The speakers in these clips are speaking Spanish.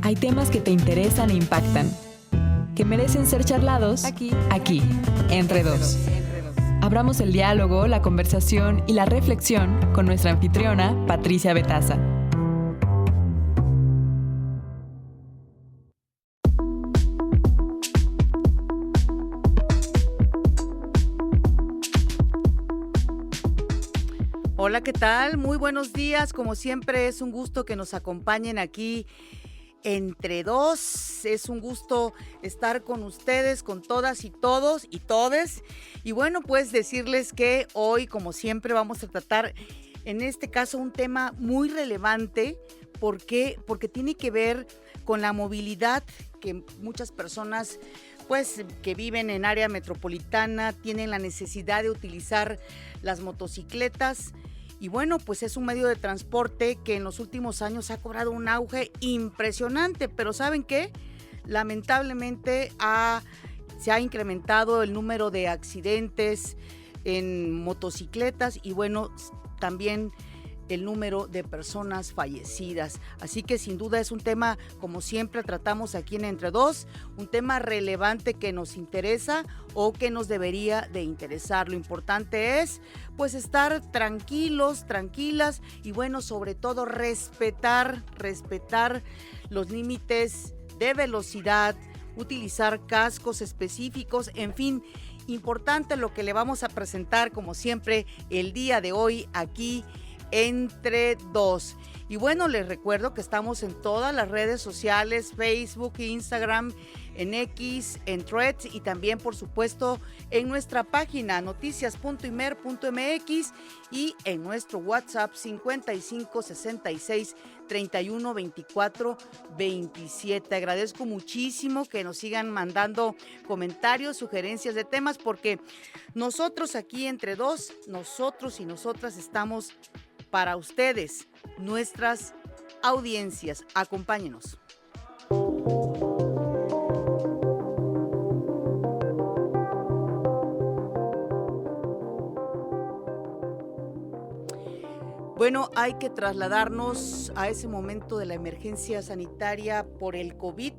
Hay temas que te interesan e impactan, que merecen ser charlados aquí, entre dos. Abramos el diálogo, la conversación y la reflexión con nuestra anfitriona, Patricia Betaza. Hola, ¿qué tal? Muy buenos días. Como siempre, es un gusto que nos acompañen aquí entre dos. Es un gusto estar con ustedes, con todas y todos y todes. Y bueno, pues decirles que hoy, como siempre, vamos a tratar, en este caso, un tema muy relevante. ¿Por qué? Porque tiene que ver con la movilidad que muchas personas, pues, que viven en área metropolitana, tienen la necesidad de utilizar las motocicletas. Y bueno, pues es un medio de transporte que en los últimos años ha cobrado un auge impresionante, pero ¿saben qué? Lamentablemente se ha incrementado el número de accidentes en motocicletas y bueno, también el número de personas fallecidas. Así que sin duda es un tema, como siempre tratamos aquí en Entre Dos, un tema relevante que nos interesa o que nos debería de interesar. Lo importante es pues estar tranquilos, tranquilas y bueno, sobre todo respetar los límites de velocidad, utilizar cascos específicos, en fin, importante lo que le vamos a presentar como siempre el día de hoy aquí Entre Dos. Y bueno, les recuerdo que estamos en todas las redes sociales, Facebook, Instagram, en X, en Threads y también, por supuesto, en nuestra página noticias.imer.mx y en nuestro WhatsApp 55 66 31 24 27. Agradezco muchísimo que nos sigan mandando comentarios, sugerencias de temas, porque nosotros aquí Entre Dos, nosotros y nosotras estamos para ustedes, nuestras audiencias. Acompáñenos. Bueno, hay que trasladarnos a ese momento de la emergencia sanitaria por el COVID,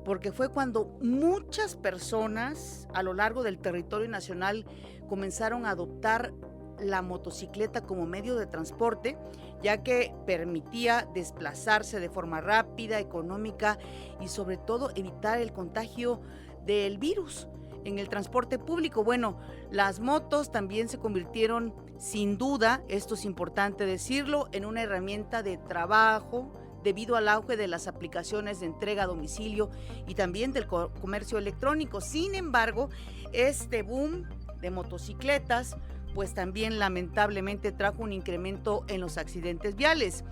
porque fue cuando muchas personas a lo largo del territorio nacional comenzaron a adoptar la motocicleta como medio de transporte, ya que permitía desplazarse de forma rápida, económica y sobre todo evitar el contagio del virus en el transporte público. Bueno, las motos también se convirtieron, sin duda, esto es importante decirlo, en una herramienta de trabajo debido al auge de las aplicaciones de entrega a domicilio y también del comercio electrónico. Sin embargo, este boom de motocicletas pues también lamentablemente trajo un incremento en los accidentes viales.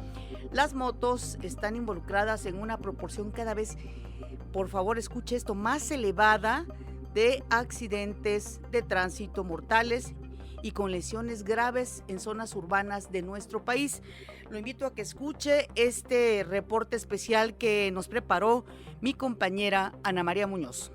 Las motos están involucradas en una proporción cada vez, por favor escuche esto, más elevada de accidentes de tránsito mortales y con lesiones graves en zonas urbanas de nuestro país. Lo invito a que escuche este reporte especial que nos preparó mi compañera Ana María Muñoz.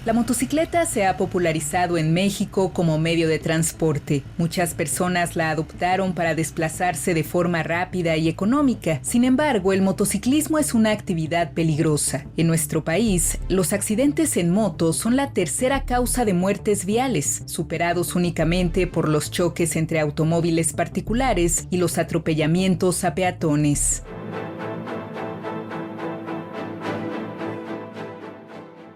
La motocicleta se ha popularizado en México como medio de transporte. Muchas personas la adoptaron para desplazarse de forma rápida y económica. Sin embargo, el motociclismo es una actividad peligrosa. En nuestro país, los accidentes en moto son la tercera causa de muertes viales, superados únicamente por los choques entre automóviles particulares y los atropellamientos a peatones.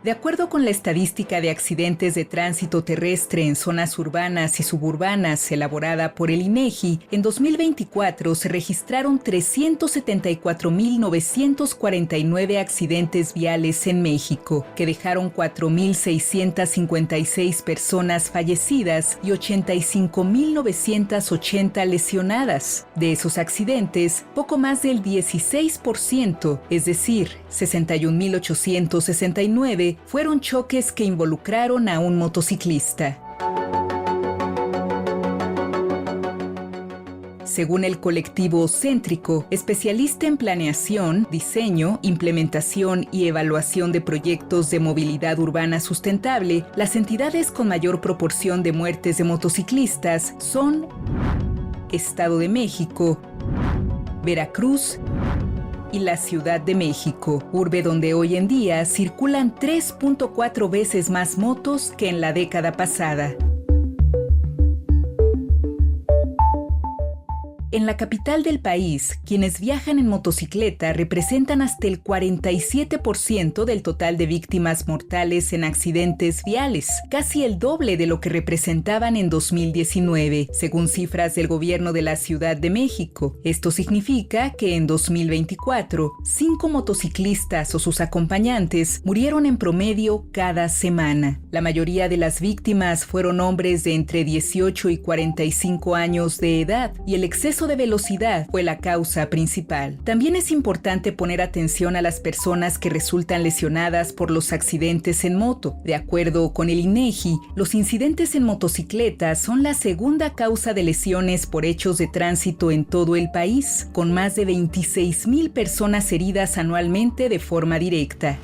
De acuerdo con la estadística de accidentes de tránsito terrestre en zonas urbanas y suburbanas elaborada por el INEGI, en 2024 se registraron 374.949 accidentes viales en México, que dejaron 4.656 personas fallecidas y 85.980 lesionadas. De esos accidentes, poco más del 16%, es decir, 61.869, fueron choques que involucraron a un motociclista. Según el colectivo Céntrico, especialista en planeación, diseño, implementación y evaluación de proyectos de movilidad urbana sustentable, las entidades con mayor proporción de muertes de motociclistas son Estado de México, Veracruz y la Ciudad de México, urbe donde hoy en día circulan 3.4 veces más motos que en la década pasada. En la capital del país, quienes viajan en motocicleta representan hasta el 47% del total de víctimas mortales en accidentes viales, casi el doble de lo que representaban en 2019, según cifras del gobierno de la Ciudad de México. Esto significa que en 2024, 5 motociclistas o sus acompañantes murieron en promedio cada semana. La mayoría de las víctimas fueron hombres de entre 18 y 45 años de edad, y el exceso de velocidad fue la causa principal. También es importante poner atención a las personas que resultan lesionadas por los accidentes en moto. De acuerdo con el INEGI, los incidentes en motocicletas son la segunda causa de lesiones por hechos de tránsito en todo el país, con más de 26,000 personas heridas anualmente de forma directa.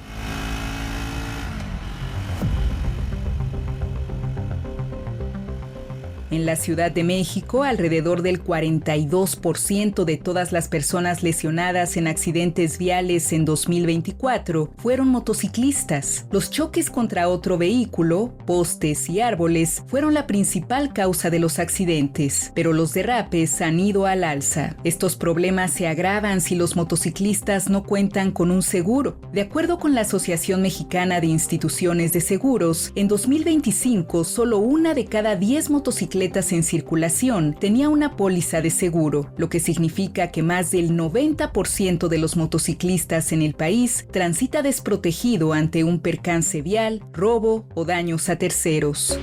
En la Ciudad de México, alrededor del 42% de todas las personas lesionadas en accidentes viales en 2024 fueron motociclistas. Los choques contra otro vehículo, postes y árboles fueron la principal causa de los accidentes, pero los derrapes han ido al alza. Estos problemas se agravan si los motociclistas no cuentan con un seguro. De acuerdo con la Asociación Mexicana de Instituciones de Seguros, en 2025 solo 1 de cada 10 motocicletas en circulación tenía una póliza de seguro, lo que significa que más del 90% de los motociclistas en el país transita desprotegido ante un percance vial, robo o daños a terceros.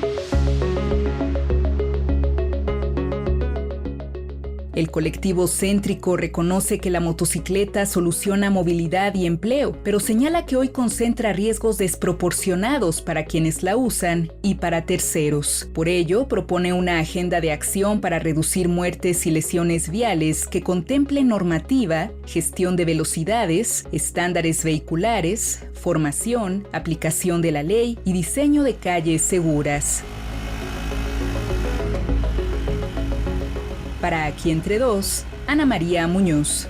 El colectivo Céntrico reconoce que la motocicleta soluciona movilidad y empleo, pero señala que hoy concentra riesgos desproporcionados para quienes la usan y para terceros. Por ello, propone una agenda de acción para reducir muertes y lesiones viales que contemple normativa, gestión de velocidades, estándares vehiculares, formación, aplicación de la ley y diseño de calles seguras. Para Aquí Entre Dos, Ana María Muñoz.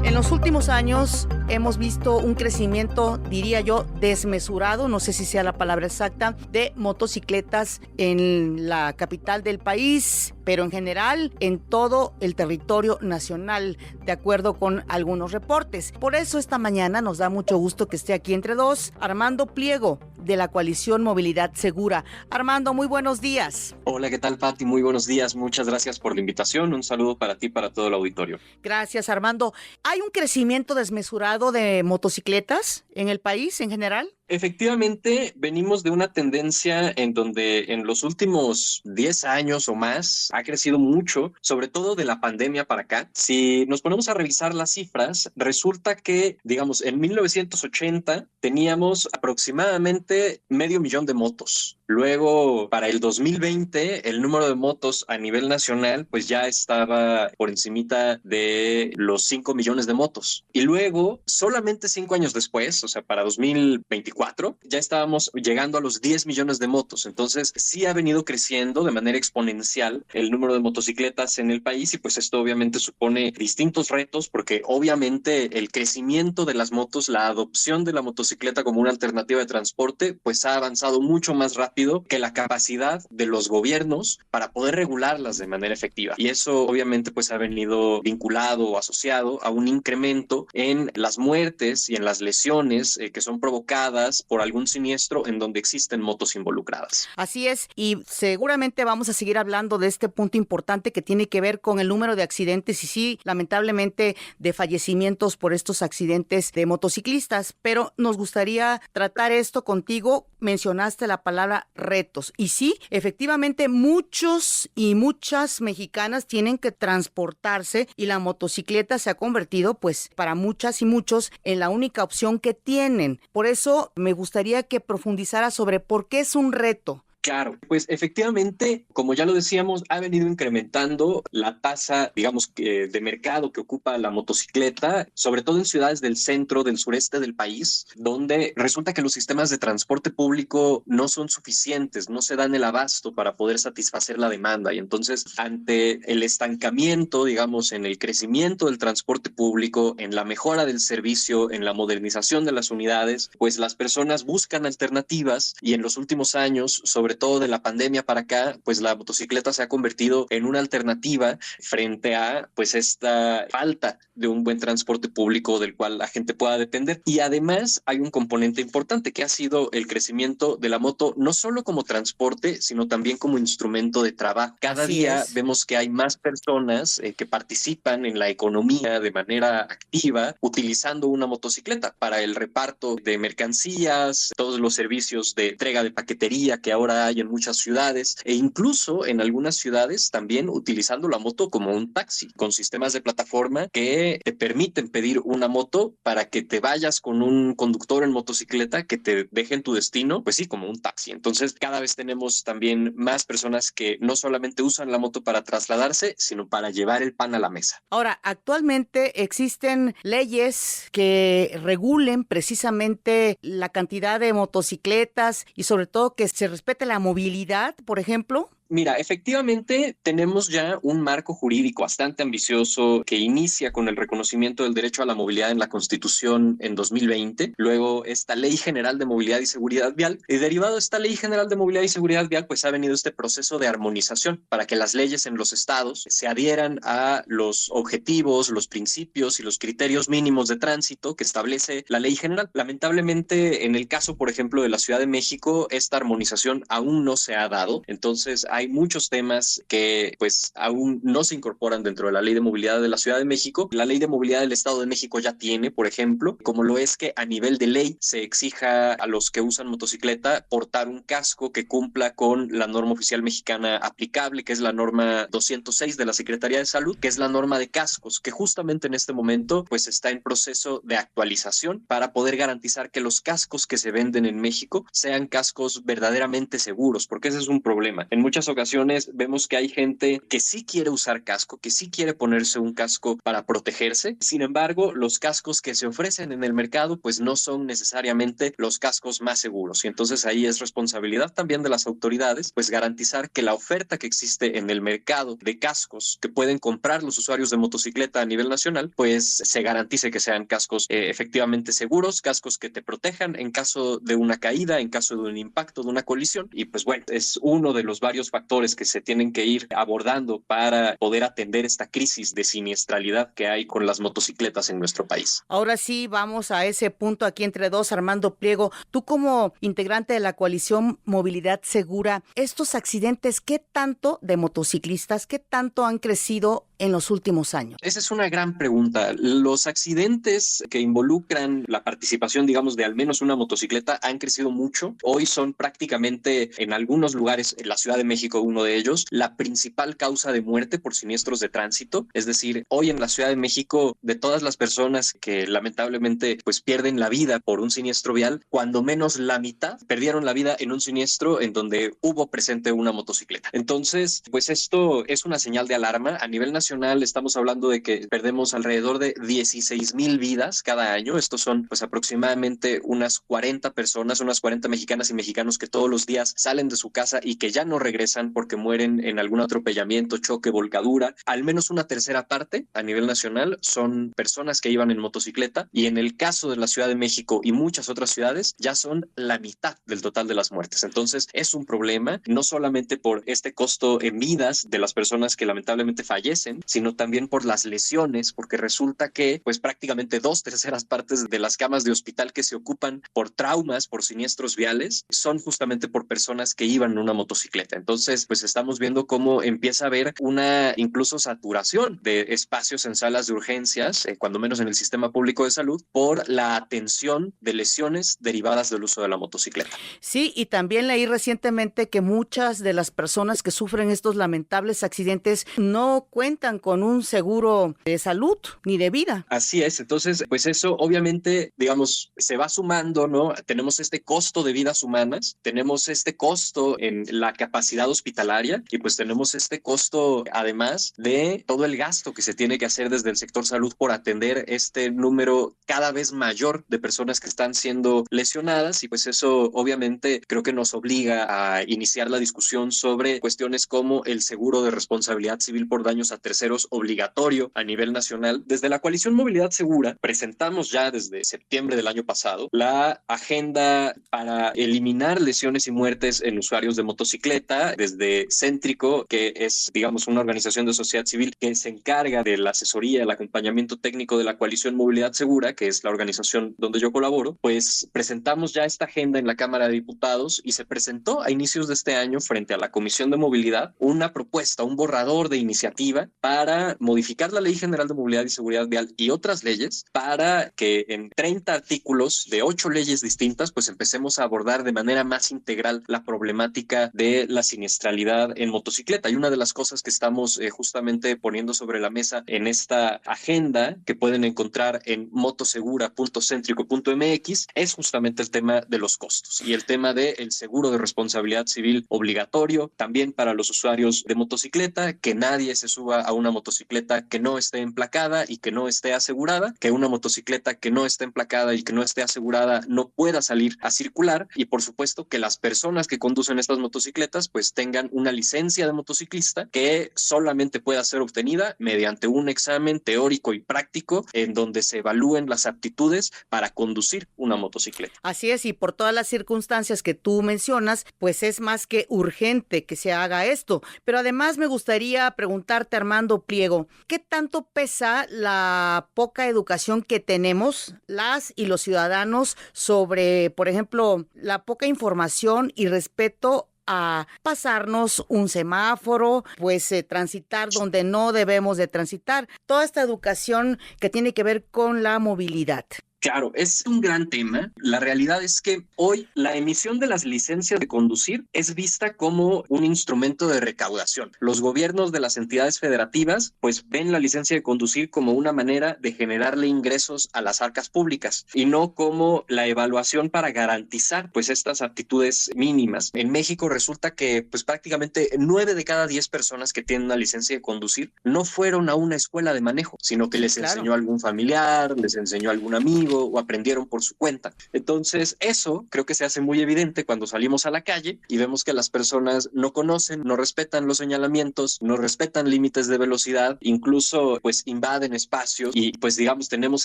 En los últimos años hemos visto un crecimiento, diría yo, desmesurado, no sé si sea la palabra exacta, de motocicletas en la capital del país, pero en general en todo el territorio nacional, de acuerdo con algunos reportes. Por eso esta mañana nos da mucho gusto que esté aquí entre dos Armando Pliego, de la coalición Movilidad Segura. Armando, muy buenos días. Hola, ¿qué tal, Pati? Muy buenos días, muchas gracias por la invitación. Un saludo para ti y para todo el auditorio. Gracias, Armando. ¿Hay un crecimiento desmesurado de motocicletas en el país en general? Efectivamente, venimos de una tendencia en donde en los últimos 10 años o más ha crecido mucho, sobre todo de la pandemia para acá. Si nos ponemos a revisar las cifras, resulta que, digamos, en 1980 teníamos aproximadamente 500,000 de motos. Luego, para el 2020, el número de motos a nivel nacional pues ya estaba por encimita de los 5 millones de motos. Y luego, solamente 5 años después, o sea, para 2024, ya estábamos llegando a los 10 millones de motos. Entonces, sí ha venido creciendo de manera exponencial el número de motocicletas en el país y pues esto obviamente supone distintos retos porque obviamente el crecimiento de las motos, la adopción de la motocicleta como una alternativa de transporte, pues ha avanzado mucho más rápido que la capacidad de los gobiernos para poder regularlas de manera efectiva. Y eso obviamente pues ha venido vinculado o asociado a un incremento en las muertes y en las lesiones que son provocadas afectadas por algún siniestro en donde existen motos involucradas. Así es, y seguramente vamos a seguir hablando de este punto importante que tiene que ver con el número de accidentes y sí, lamentablemente, de fallecimientos por estos accidentes de motociclistas, pero nos gustaría tratar esto contigo. Mencionaste la palabra retos y sí, efectivamente muchos y muchas mexicanas tienen que transportarse y la motocicleta se ha convertido pues para muchas y muchos en la única opción que tienen. Por eso me gustaría que profundizara sobre por qué es un reto. Claro, pues efectivamente, como ya lo decíamos, ha venido incrementando la tasa, digamos, de mercado que ocupa la motocicleta, sobre todo en ciudades del centro, del sureste del país, donde resulta que los sistemas de transporte público no son suficientes, no se dan el abasto para poder satisfacer la demanda. Y entonces, ante el estancamiento, digamos, en el crecimiento del transporte público, en la mejora del servicio, en la modernización de las unidades, pues las personas buscan alternativas y en los últimos años, sobre todo de la pandemia para acá, pues la motocicleta se ha convertido en una alternativa frente a pues esta falta de un buen transporte público del cual la gente pueda depender. Y además hay un componente importante que ha sido el crecimiento de la moto, no solo como transporte, sino también como instrumento de trabajo. Cada Así día es. vemos que hay más personas que participan en la economía de manera activa utilizando una motocicleta para el reparto de mercancías, todos los servicios de entrega de paquetería que ahora hay en muchas ciudades e incluso en algunas ciudades también utilizando la moto como un taxi, con sistemas de plataforma que te permiten pedir una moto para que te vayas con un conductor en motocicleta que te deje en tu destino, pues sí, como un taxi. Entonces cada vez tenemos también más personas que no solamente usan la moto para trasladarse, sino para llevar el pan a la mesa. Ahora, actualmente existen leyes que regulen precisamente la cantidad de motocicletas y sobre todo que se respete la movilidad, por ejemplo. Mira, efectivamente tenemos ya un marco jurídico bastante ambicioso que inicia con el reconocimiento del derecho a la movilidad en la Constitución en 2020, luego esta Ley General de Movilidad y Seguridad Vial, y derivado de esta Ley General de Movilidad y Seguridad Vial, pues ha venido este proceso de armonización para que las leyes en los estados se adhieran a los objetivos, los principios y los criterios mínimos de tránsito que establece la Ley General. Lamentablemente, en el caso, por ejemplo, de la Ciudad de México, esta armonización aún no se ha dado, entonces hay muchos temas que pues aún no se incorporan dentro de la Ley de Movilidad de la Ciudad de México. La Ley de Movilidad del Estado de México ya tiene, por ejemplo, como lo es que a nivel de ley se exija a los que usan motocicleta portar un casco que cumpla con la norma oficial mexicana aplicable, que es la norma 206 de la Secretaría de Salud, que es la norma de cascos, que justamente en este momento pues está en proceso de actualización para poder garantizar que los cascos que se venden en México sean cascos verdaderamente seguros, porque ese es un problema. En muchas ocasiones vemos que hay gente que sí quiere usar casco, que sí quiere ponerse un casco para protegerse. Sin embargo, los cascos que se ofrecen en el mercado pues no son necesariamente los cascos más seguros. Y entonces ahí es responsabilidad también de las autoridades pues garantizar que la oferta que existe en el mercado de cascos que pueden comprar los usuarios de motocicleta a nivel nacional pues se garantice que sean cascos efectivamente seguros, cascos que te protejan en caso de una caída, en caso de un impacto, de una colisión. Y pues bueno, es uno de los varios factores que se tienen que ir abordando para poder atender esta crisis de siniestralidad que hay con las motocicletas en nuestro país. Ahora sí, vamos a ese punto aquí entre dos, Armando Pliego. Tú como integrante de la coalición Movilidad Segura, estos accidentes, ¿qué tanto de motociclistas, qué tanto han crecido en los últimos años? Esa es una gran pregunta. Los accidentes que involucran la participación, digamos, de al menos una motocicleta han crecido mucho. Hoy son prácticamente en algunos lugares, en la Ciudad de México, uno de ellos, la principal causa de muerte por siniestros de tránsito. Es decir, hoy en la Ciudad de México, de todas las personas que lamentablemente pues pierden la vida por un siniestro vial, cuando menos la mitad perdieron la vida en un siniestro en donde hubo presente una motocicleta. Entonces, pues esto es una señal de alarma. A nivel nacional estamos hablando de que perdemos alrededor de 16,000 vidas cada año. Estos son pues aproximadamente unas 40 personas, unas 40 mexicanas y mexicanos que todos los días salen de su casa y que ya no regresan porque mueren en algún atropellamiento, choque, volcadura. Al menos una tercera parte a nivel nacional son personas que iban en motocicleta y en el caso de la Ciudad de México y muchas otras ciudades ya son la mitad del total de las muertes. Entonces es un problema no solamente por este costo en vidas de las personas que lamentablemente fallecen accidente, sino también por las lesiones, porque resulta que pues prácticamente 2/3 de las camas de hospital que se ocupan por traumas, por siniestros viales, son justamente por personas que iban en una motocicleta. Entonces, pues estamos viendo cómo empieza a haber una incluso saturación de espacios en salas de urgencias, cuando menos en el sistema público de salud, por la atención de lesiones derivadas del uso de la motocicleta. Sí, y también leí recientemente que muchas de las personas que sufren estos lamentables accidentes no cuentan con un seguro de salud ni de vida. Así es, entonces, pues eso obviamente, digamos, se va sumando, ¿no? Tenemos este costo de vidas humanas, tenemos este costo en la capacidad hospitalaria y pues tenemos este costo además de todo el gasto que se tiene que hacer desde el sector salud por atender este número cada vez mayor de personas que están siendo lesionadas, y pues eso obviamente creo que nos obliga a iniciar la discusión sobre cuestiones como el seguro de responsabilidad civil por daños a terceros obligatorio a nivel nacional. Desde la Coalición Movilidad Segura presentamos ya desde septiembre del año pasado la agenda para eliminar lesiones y muertes en usuarios de motocicleta, desde Céntrico, que es, digamos, una organización de sociedad civil que se encarga de la asesoría, el acompañamiento técnico de la Coalición Movilidad Segura, que es la organización donde yo colaboro. Pues presentamos ya esta agenda en la Cámara de Diputados y se presentó a inicios de este año frente a la Comisión de Movilidad una propuesta, un borrador de iniciativa para modificar la Ley General de Movilidad y Seguridad Vial y otras leyes para que en 30 artículos de 8 leyes distintas pues empecemos a abordar de manera más integral la problemática de la siniestralidad en motocicleta. Y una de las cosas que estamos justamente poniendo sobre la mesa en esta agenda, que pueden encontrar en motosegura.centrico.mx, es justamente el tema de los costos y el tema del seguro de responsabilidad civil obligatorio también para los usuarios de motocicleta, que nadie se suba a una motocicleta que no esté emplacada y que no esté asegurada, que una motocicleta que no esté emplacada y que no esté asegurada no pueda salir a circular, y por supuesto que las personas que conducen estas motocicletas pues tengan una licencia de motociclista que solamente pueda ser obtenida mediante un examen teórico y práctico en donde se evalúen las aptitudes para conducir una motocicleta. Así es, y por todas las circunstancias que tú mencionas, pues es más que urgente que se haga esto. Pero además me gustaría preguntarte, Armando Pliego, ¿qué tanto pesa la poca educación que tenemos las y los ciudadanos sobre, por ejemplo, la poca información y respeto a pasarnos un semáforo, pues transitar donde no debemos de transitar? Toda esta educación que tiene que ver con la movilidad. Claro, es un gran tema. La realidad es que hoy la emisión de las licencias de conducir es vista como un instrumento de recaudación. Los gobiernos de las entidades federativas pues ven la licencia de conducir como una manera de generarle ingresos a las arcas públicas y no como la evaluación para garantizar pues estas aptitudes mínimas. En México resulta que pues prácticamente 9 de cada 10 personas que tienen una licencia de conducir no fueron a una escuela de manejo, sino que les enseñó algún familiar, les enseñó algún amigo o aprendieron por su cuenta. Entonces eso creo que se hace muy evidente cuando salimos a la calle y vemos que las personas no conocen, no respetan los señalamientos, no respetan límites de velocidad, incluso pues invaden espacios y pues digamos tenemos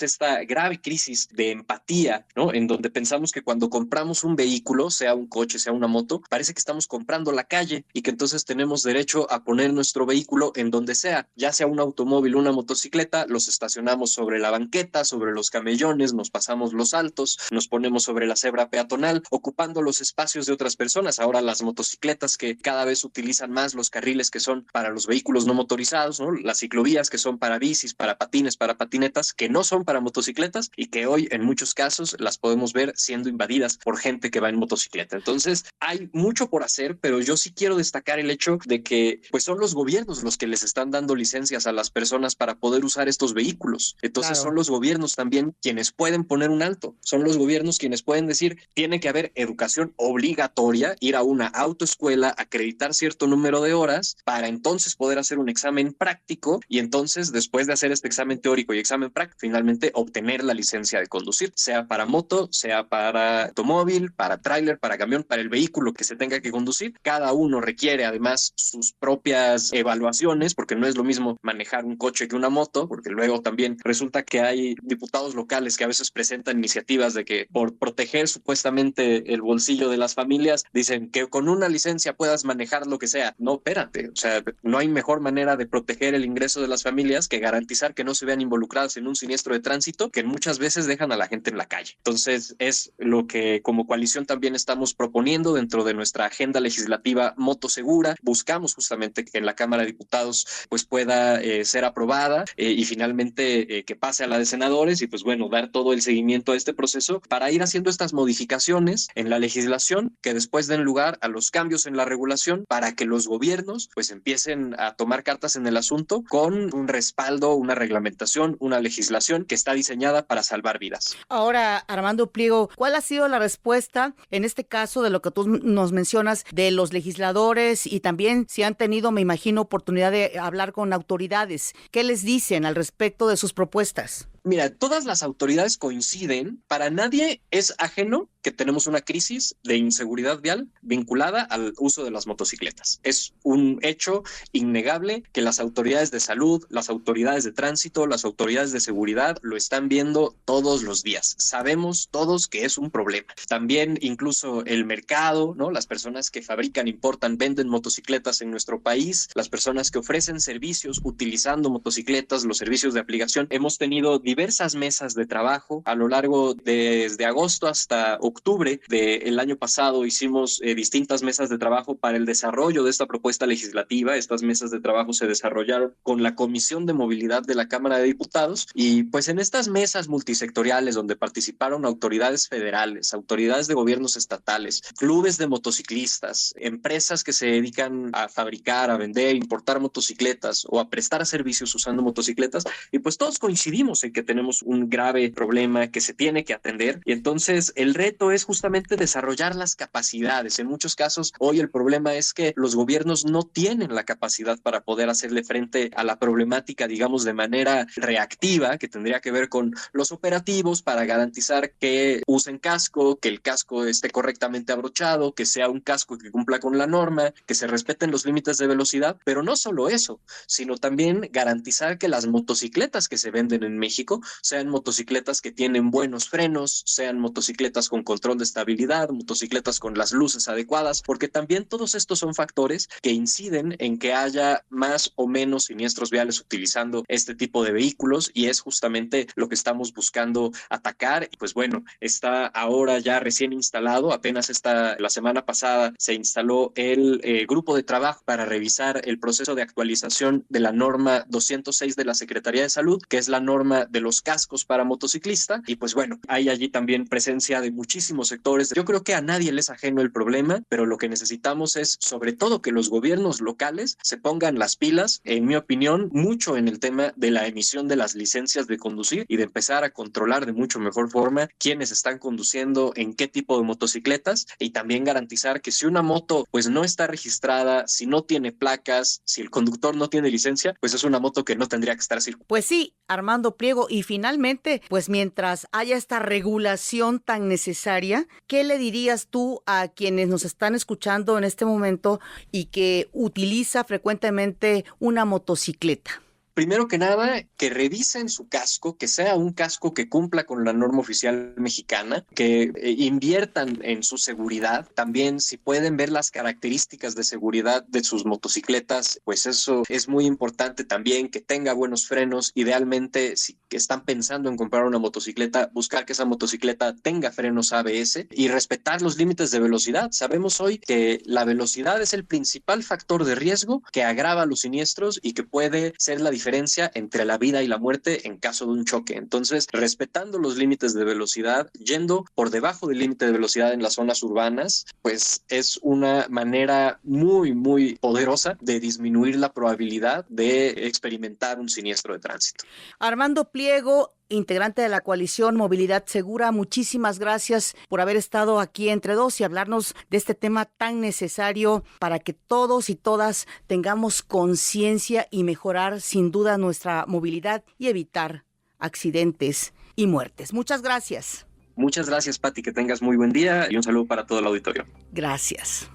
esta grave crisis de empatía, ¿no? En donde pensamos que cuando compramos un vehículo, sea un coche, sea una moto, parece que estamos comprando la calle y que entonces tenemos derecho a poner nuestro vehículo en donde sea, ya sea un automóvil, una motocicleta, los estacionamos sobre la banqueta, sobre los camellones, nos pasamos los altos, nos ponemos sobre la cebra peatonal, ocupando los espacios de otras personas. Ahora las motocicletas que cada vez utilizan más los carriles que son para los vehículos no motorizados, ¿no? Las ciclovías que son para bicis, para patines, para patinetas, que no son para motocicletas y que hoy en muchos casos las podemos ver siendo invadidas por gente que va en motocicleta. Entonces hay mucho por hacer, pero yo sí quiero destacar el hecho de que pues son los gobiernos los que les están dando licencias a las personas para poder usar estos vehículos. Entonces son los gobiernos también quienes pueden poner un alto. Son los gobiernos quienes pueden decir, tiene que haber educación obligatoria, ir a una autoescuela, acreditar cierto número de horas para entonces poder hacer un examen práctico y entonces después de hacer este examen teórico y examen práctico, finalmente obtener la licencia de conducir, sea para moto, sea para automóvil, para tráiler, para camión, para el vehículo que se tenga que conducir. Cada uno requiere además sus propias evaluaciones, porque no es lo mismo manejar un coche que una moto, porque luego también resulta que hay diputados locales que a veces presentan iniciativas de que por proteger supuestamente el bolsillo de las familias, dicen que con una licencia puedas manejar lo que sea. No, espérate, o sea, no hay mejor manera de proteger el ingreso de las familias que garantizar que no se vean involucradas en un siniestro de tránsito que muchas veces dejan a la gente en la calle. Entonces, es lo que como coalición también estamos proponiendo dentro de nuestra agenda legislativa Motosegura. Buscamos justamente que en la Cámara de Diputados pues pueda ser aprobada y finalmente que pase a la de senadores y pues bueno, dar todo el seguimiento a este proceso para ir haciendo estas modificaciones en la legislación que después den lugar a los cambios en la regulación para que los gobiernos pues empiecen a tomar cartas en el asunto con un respaldo, una reglamentación, una legislación que está diseñada para salvar vidas. Ahora, Armando Pliego, ¿cuál ha sido la respuesta en este caso de lo que tú nos mencionas de los legisladores y también si han tenido, me imagino, oportunidad de hablar con autoridades? ¿Qué les dicen al respecto de sus propuestas? Mira, todas las autoridades coinciden, para nadie es ajeno que tenemos una crisis de inseguridad vial vinculada al uso de las motocicletas. Es un hecho innegable que las autoridades de salud, las autoridades de tránsito, las autoridades de seguridad lo están viendo todos los días. Sabemos todos que es un problema. También incluso el mercado, ¿no? Las personas que fabrican, importan, venden motocicletas en nuestro país, las personas que ofrecen servicios utilizando motocicletas, los servicios de aplicación. Hemos tenido diversas mesas de trabajo a lo largo desde agosto hasta octubre del año pasado. Hicimos distintas mesas de trabajo para el desarrollo de esta propuesta legislativa. Estas mesas de trabajo se desarrollaron con la Comisión de Movilidad de la Cámara de Diputados y pues en estas mesas multisectoriales donde participaron autoridades federales, autoridades de gobiernos estatales, clubes de motociclistas, empresas que se dedican a fabricar, a vender, importar motocicletas o a prestar servicios usando motocicletas, y pues todos coincidimos en que tenemos un grave problema que se tiene que atender, y entonces el reto es justamente desarrollar las capacidades. En muchos casos hoy el problema es que los gobiernos no tienen la capacidad para poder hacerle frente a la problemática, digamos, de manera reactiva, que tendría que ver con los operativos para garantizar que usen casco, que el casco esté correctamente abrochado, que sea un casco que cumpla con la norma, que se respeten los límites de velocidad, pero no solo eso, sino también garantizar que las motocicletas que se venden en México sean motocicletas que tienen buenos frenos, sean motocicletas con control de estabilidad, motocicletas con las luces adecuadas, porque también todos estos son factores que inciden en que haya más o menos siniestros viales utilizando este tipo de vehículos, y es justamente lo que estamos buscando atacar. Y pues bueno, está ahora ya recién instalado, apenas la semana pasada se instaló el grupo de trabajo para revisar el proceso de actualización de la norma 206 de la Secretaría de Salud, que es la norma de los cascos para motociclista. Y pues bueno, hay allí también presencia de muchísimos sectores. Yo creo que a nadie le es ajeno el problema, pero lo que necesitamos es sobre todo que los gobiernos locales se pongan las pilas, en mi opinión, mucho en el tema de la emisión de las licencias de conducir y de empezar a controlar de mucho mejor forma quiénes están conduciendo en qué tipo de motocicletas, y también garantizar que si una moto pues no está registrada, si no tiene placas, si el conductor no tiene licencia, pues es una moto que no tendría que estar circulando. Pues sí, Armando Pliego, y finalmente, pues mientras haya esta regulación tan necesaria, ¿qué le dirías tú a quienes nos están escuchando en este momento y que utiliza frecuentemente una motocicleta? Primero que nada, que revisen su casco, que sea un casco que cumpla con la norma oficial mexicana, que inviertan en su seguridad. También, si pueden ver las características de seguridad de sus motocicletas, pues eso es muy importante también, que tenga buenos frenos. Idealmente, si están pensando en comprar una motocicleta, buscar que esa motocicleta tenga frenos ABS y respetar los límites de velocidad. Sabemos hoy que la velocidad es el principal factor de riesgo que agrava los siniestros y que puede ser la diferencia entre la vida y la muerte en caso de un choque. Entonces, respetando los límites de velocidad, yendo por debajo del límite de velocidad en las zonas urbanas, pues es una manera muy, muy poderosa de disminuir la probabilidad de experimentar un siniestro de tránsito. Armando Pliego, integrante de la coalición Movilidad Segura, muchísimas gracias por haber estado aquí entre dos y hablarnos de este tema tan necesario para que todos y todas tengamos conciencia y mejorar sin duda nuestra movilidad y evitar accidentes y muertes. Muchas gracias. Muchas gracias, Pati, que tengas muy buen día y un saludo para todo el auditorio. Gracias.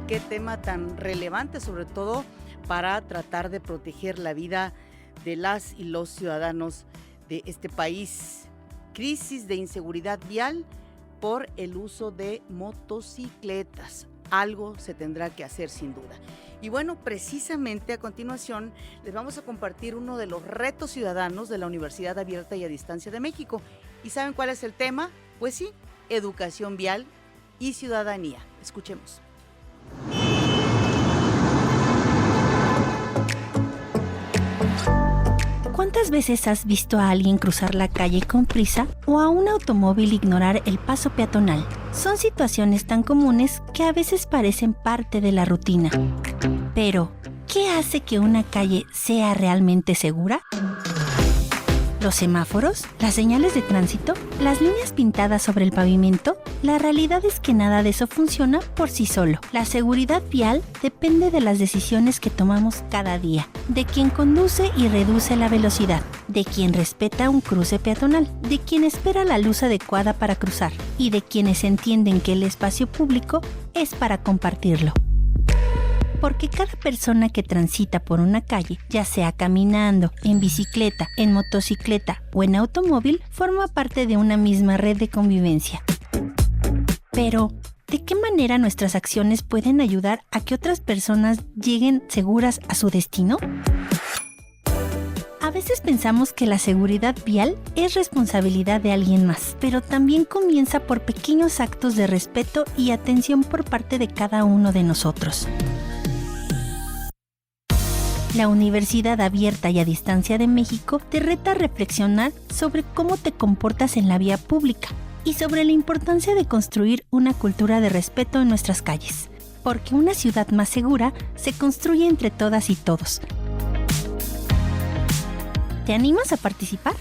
qué tema tan relevante, sobre todo para tratar de proteger la vida de las y los ciudadanos de este país. Crisis de inseguridad vial por el uso de motocicletas. Algo se tendrá que hacer sin duda. Y bueno, precisamente a continuación les vamos a compartir uno de los retos ciudadanos de la Universidad Abierta y a Distancia de México. ¿Y saben cuál es el tema? Pues sí, educación vial y ciudadanía. Escuchemos. ¿Cuántas veces has visto a alguien cruzar la calle con prisa o a un automóvil ignorar el paso peatonal? Son situaciones tan comunes que a veces parecen parte de la rutina. Pero, ¿qué hace que una calle sea realmente segura? ¿Los semáforos? ¿Las señales de tránsito? ¿Las líneas pintadas sobre el pavimento? La realidad es que nada de eso funciona por sí solo. La seguridad vial depende de las decisiones que tomamos cada día, de quien conduce y reduce la velocidad, de quien respeta un cruce peatonal, de quien espera la luz adecuada para cruzar y de quienes entienden que el espacio público es para compartirlo. Porque cada persona que transita por una calle, ya sea caminando, en bicicleta, en motocicleta o en automóvil, forma parte de una misma red de convivencia. Pero, ¿de qué manera nuestras acciones pueden ayudar a que otras personas lleguen seguras a su destino? A veces pensamos que la seguridad vial es responsabilidad de alguien más, pero también comienza por pequeños actos de respeto y atención por parte de cada uno de nosotros. La Universidad Abierta y a Distancia de México te reta a reflexionar sobre cómo te comportas en la vía pública y sobre la importancia de construir una cultura de respeto en nuestras calles, porque una ciudad más segura se construye entre todas y todos. ¿Te animas a participar?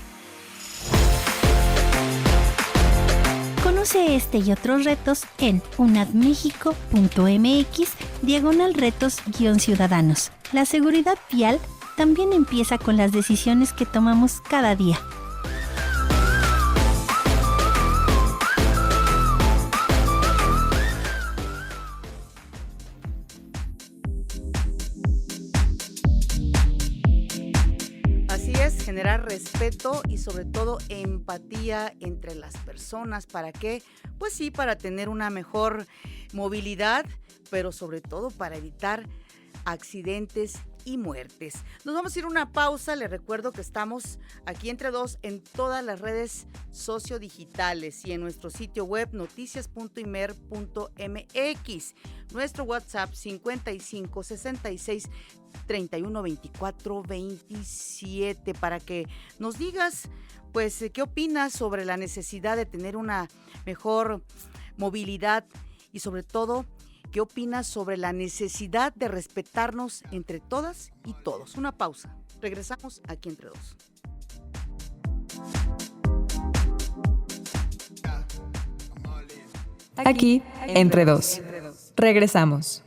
Conoce este y otros retos en unadmexico.mx/retos-ciudadanos. La seguridad vial también empieza con las decisiones que tomamos cada día. Así es, generar respeto y sobre todo empatía entre las personas. ¿Para qué? Pues sí, para tener una mejor movilidad, pero sobre todo para evitar accidentes y muertes. Nos vamos a ir a una pausa. Les recuerdo que estamos aquí entre dos en todas las redes sociodigitales y en nuestro sitio web noticias.imer.mx. Nuestro WhatsApp 55 66 31 24 27 para que nos digas pues qué opinas sobre la necesidad de tener una mejor movilidad y sobre todo ¿qué opinas sobre la necesidad de respetarnos entre todas y todos? Una pausa. Regresamos aquí entre dos. Aquí, entre dos. Regresamos.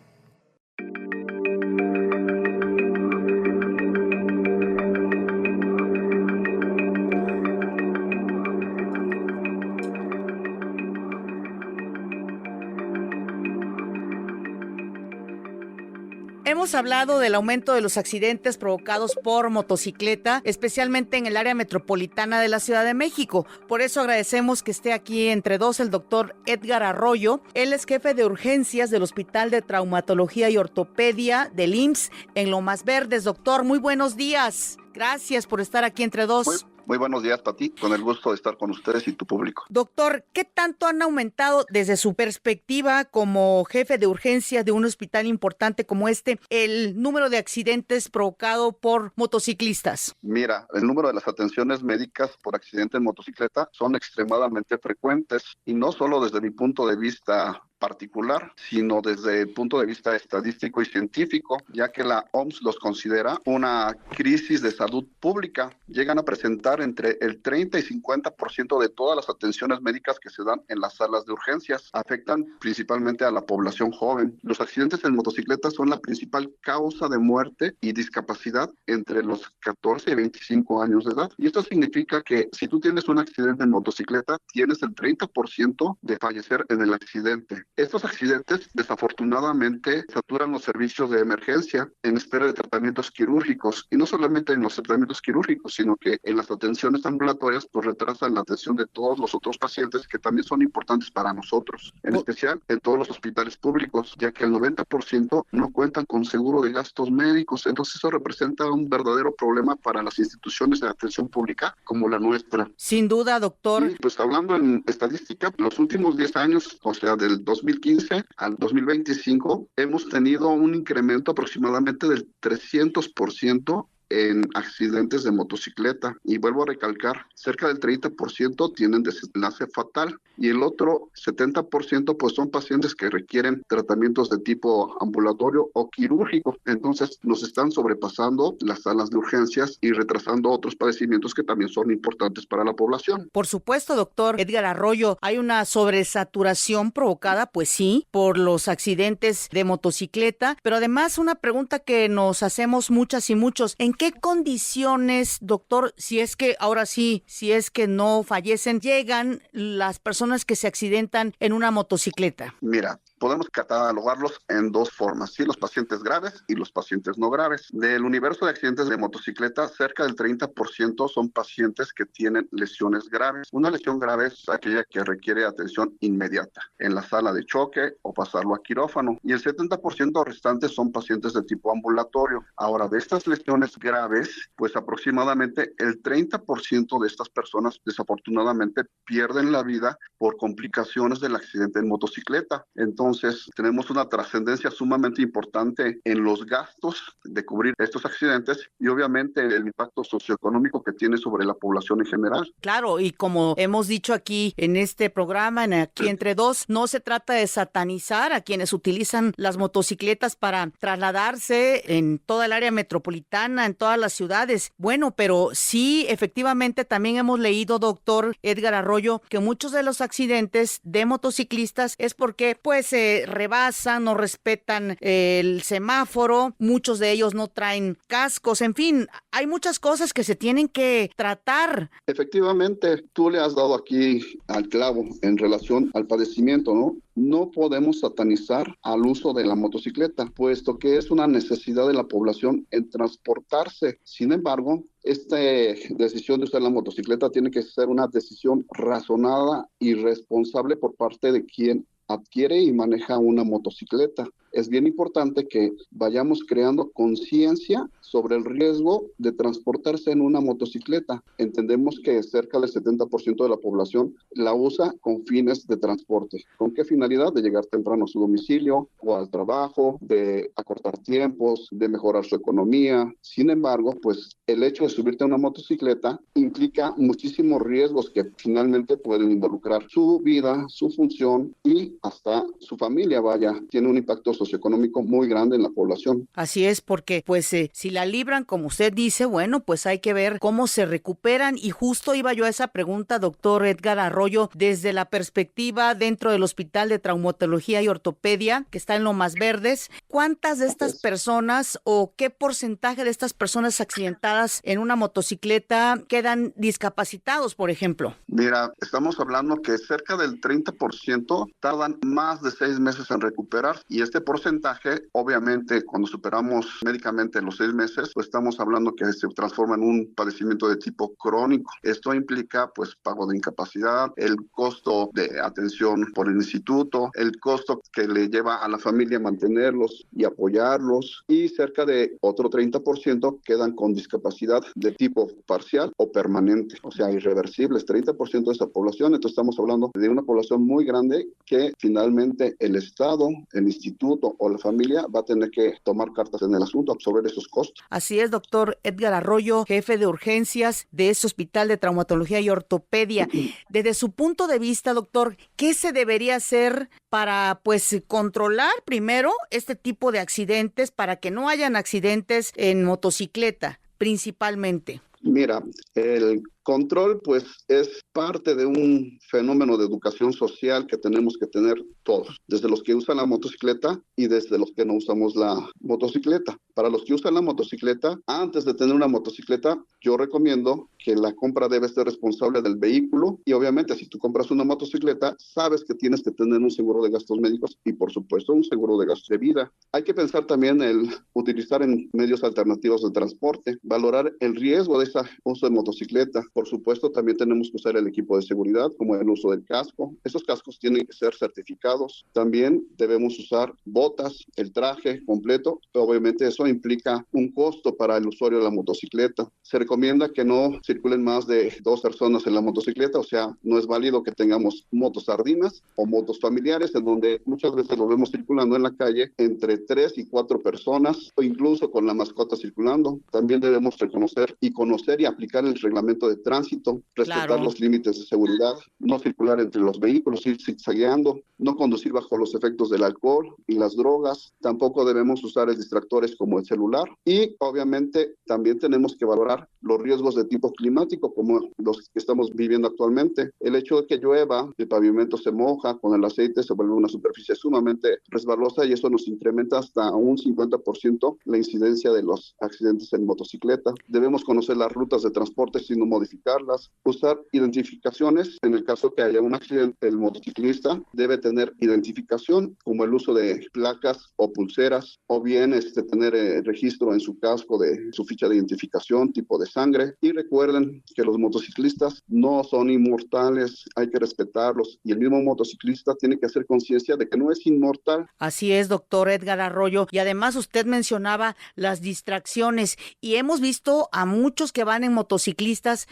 Hemos hablado del aumento de los accidentes provocados por motocicleta, especialmente en el área metropolitana de la Ciudad de México. Por eso agradecemos que esté aquí entre dos el doctor Edgar Arroyo. Él es jefe de urgencias del Hospital de Traumatología y Ortopedia del IMSS en Lomas Verdes. Doctor, muy buenos días. Gracias por estar aquí entre dos. Muy buenos días, Pati. Con el gusto de estar con ustedes y tu público. Doctor, ¿qué tanto han aumentado desde su perspectiva como jefe de urgencias de un hospital importante como este el número de accidentes provocados por motociclistas? Mira, el número de las atenciones médicas por accidente en motocicleta son extremadamente frecuentes y no solo desde mi punto de vista particular, sino desde el punto de vista estadístico y científico, ya que la OMS los considera una crisis de salud pública. Llegan a presentar entre el 30 y 50% de todas las atenciones médicas que se dan en las salas de urgencias. Afectan principalmente a la población joven. Los accidentes en motocicletas son la principal causa de muerte y discapacidad entre los 14 y 25 años de edad. Y esto significa que si tú tienes un accidente en motocicleta, tienes el 30% de fallecer en el accidente. Estos accidentes desafortunadamente saturan los servicios de emergencia en espera de tratamientos quirúrgicos, y no solamente en los tratamientos quirúrgicos, sino que en las atenciones ambulatorias pues retrasan la atención de todos los otros pacientes que también son importantes para nosotros, en especial en todos los hospitales públicos, ya que el 90% no cuentan con seguro de gastos médicos. Entonces eso representa un verdadero problema para las instituciones de atención pública como la nuestra. Sin duda, doctor. Y pues hablando en estadística, los últimos 10 años, o sea, del 2015 al 2025, hemos tenido un incremento aproximadamente del 300% en accidentes de motocicleta. Y vuelvo a recalcar, cerca del 30% tienen desenlace fatal, y el otro 70% pues son pacientes que requieren tratamientos de tipo ambulatorio o quirúrgico. Entonces nos están sobrepasando las salas de urgencias y retrasando otros padecimientos que también son importantes para la población. Por supuesto, doctor Edgar Arroyo, hay una sobresaturación provocada, pues sí, por los accidentes de motocicleta, pero además una pregunta que nos hacemos muchas y muchos: ¿en qué condiciones, doctor, si es que no fallecen, llegan las personas que se accidentan en una motocicleta? Mira, podemos catalogarlos en dos formas, ¿sí? Los pacientes graves y los pacientes no graves. Del universo de accidentes de motocicleta, cerca del 30% son pacientes que tienen lesiones graves. Una lesión grave es aquella que requiere atención inmediata en la sala de choque o pasarlo a quirófano, y el 70% restantes son pacientes de tipo ambulatorio. Ahora, de estas lesiones graves, pues aproximadamente el 30% de estas personas desafortunadamente pierden la vida por complicaciones del accidente en motocicleta. Entonces, tenemos una trascendencia sumamente importante en los gastos de cubrir estos accidentes y obviamente el impacto socioeconómico que tiene sobre la población en general. Claro, y como hemos dicho aquí en este programa, aquí entre dos, no se trata de satanizar a quienes utilizan las motocicletas para trasladarse en toda el área metropolitana, en todas las ciudades. Bueno, pero sí, efectivamente, también hemos leído, doctor Edgar Arroyo, que muchos de los accidentes de motociclistas es porque pues rebasan, no respetan el semáforo, muchos de ellos no traen cascos, en fin, hay muchas cosas que se tienen que tratar. Efectivamente, tú le has dado aquí al clavo en relación al padecimiento, ¿no? No podemos satanizar al uso de la motocicleta, puesto que es una necesidad de la población en transportarse. Sin embargo, esta decisión de usar la motocicleta tiene que ser una decisión razonada y responsable por parte de quien adquiere y maneja una motocicleta. Es bien importante que vayamos creando conciencia sobre el riesgo de transportarse en una motocicleta. Entendemos que cerca del 70% de la población la usa con fines de transporte. ¿Con qué finalidad? De llegar temprano a su domicilio o al trabajo, de acortar tiempos, de mejorar su economía. Sin embargo, pues el hecho de subirte a una motocicleta implica muchísimos riesgos que finalmente pueden involucrar su vida, su función y hasta su familia. Tiene un impacto socioeconómico muy grande en la población. Así es, porque pues si la libran, como usted dice, bueno, pues hay que ver cómo se recuperan, y justo iba yo a esa pregunta, doctor Edgar Arroyo, desde la perspectiva dentro del Hospital de Traumatología y Ortopedia, que está en Lomas Verdes, ¿cuántas de estas personas o qué porcentaje de estas personas accidentadas en una motocicleta quedan discapacitados, por ejemplo? Mira, estamos hablando que cerca del 30% tardan más de 6 meses en recuperar, y este porcentaje, obviamente, cuando superamos médicamente los 6 meses, pues estamos hablando que se transforma en un padecimiento de tipo crónico. Esto implica, pues, pago de incapacidad, el costo de atención por el instituto, el costo que le lleva a la familia mantenerlos y apoyarlos, y cerca de otro 30% quedan con discapacidad de tipo parcial o permanente, o sea, irreversibles, 30% de esa población. Entonces estamos hablando de una población muy grande que finalmente el Estado, el instituto o la familia va a tener que tomar cartas en el asunto, absorber esos costos. Así es, doctor Edgar Arroyo, jefe de urgencias de este Hospital de Traumatología y Ortopedia. Desde su punto de vista, doctor, ¿qué se debería hacer para, pues, controlar primero este tipo de accidentes, para que no hayan accidentes en motocicleta, principalmente? Mira, el Control, pues, es parte de un fenómeno de educación social que tenemos que tener todos, desde los que usan la motocicleta y desde los que no usamos la motocicleta. Para los que usan la motocicleta, antes de tener una motocicleta, yo recomiendo que la compra debe ser responsable del vehículo y obviamente si tú compras una motocicleta, sabes que tienes que tener un seguro de gastos médicos y por supuesto un seguro de gastos de vida. Hay que pensar también el utilizar en medios alternativos de transporte, valorar el riesgo de ese uso de motocicleta. Por supuesto, también tenemos que usar el equipo de seguridad, como el uso del casco. Esos cascos tienen que ser certificados. También debemos usar botas, el traje completo. Obviamente eso implica un costo para el usuario de la motocicleta. Se recomienda que no circulen más de 2 personas en la motocicleta, o sea, no es válido que tengamos motos sardinas o motos familiares, en donde muchas veces lo vemos circulando en la calle entre 3 y 4 personas, o incluso con la mascota circulando. También debemos reconocer y conocer y aplicar el reglamento de tránsito, respetar los límites de seguridad, no circular entre los vehículos, ir zigzagueando, no conducir bajo los efectos del alcohol y las drogas. Tampoco debemos usar distractores como el celular y obviamente también tenemos que valorar los riesgos de tipo climático como los que estamos viviendo actualmente. El hecho de que llueva, el pavimento se moja, con el aceite se vuelve una superficie sumamente resbalosa y eso nos incrementa hasta un 50% la incidencia de los accidentes en motocicleta. Debemos conocer las rutas de transporte sin no modificarlas, usar identificaciones. En el caso que haya un accidente, el motociclista debe tener identificación como el uso de placas o pulseras o bien tener registro en su casco de su ficha de identificación, tipo de sangre. Y recuerden que los motociclistas no son inmortales, hay que respetarlos y el mismo motociclista tiene que hacer conciencia de que no es inmortal. Así es, doctor Edgar Arroyo. Y además usted mencionaba las distracciones y hemos visto a muchos que van en motociclistas